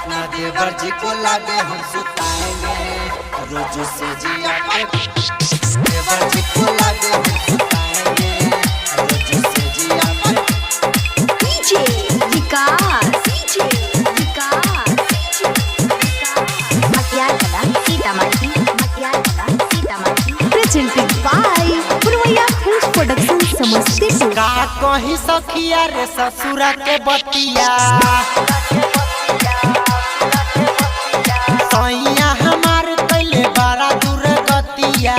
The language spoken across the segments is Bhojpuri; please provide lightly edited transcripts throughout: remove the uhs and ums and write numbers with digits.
अपना देवर जी को लागे हम सुताएंगे रोज से जिया पे। देवर जी को लागे हम सुताएंगे रोज से जिया पे। DJ Vikas Matiyala Sitamarhi presented by Purvaiya films production Samastipur. का कहीं सखिया रे ससुरा के बतिया सैया हमार पहले बड़ा दूर गतिया।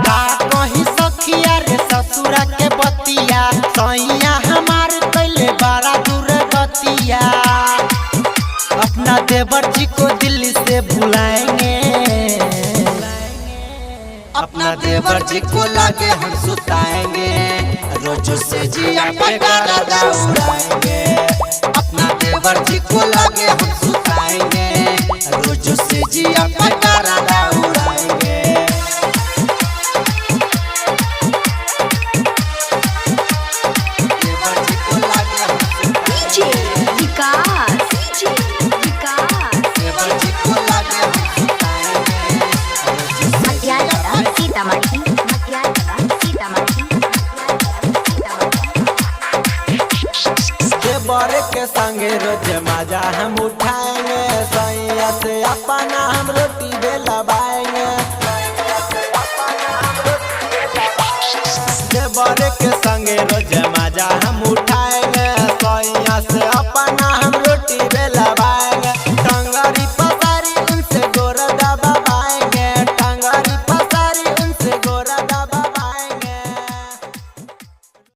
का कहीं सखिया रे ससुरा के बतिया सैया हमार पहले बड़ा दूर गतिया। अपना देवर जी को दिल्ली से बुलाएंगे अपना देवर जी को लागे हम सुताएंगे रोज से जिया पे गरदा उड़ाएंगे। अपना देवर जी को लागे हम सुताएंगे रोज से जिया पे गरदा उड़ाएंगे। देवर जी को लागे हम डीजे विकास देवर जी को लागे हम सुताएंगे मटियाला सीतामढ़ी देवर के संगे रोज मजा हम उठाएंगे सैया से अपना हम रोटी बेलवाएंगे। देवर के संगे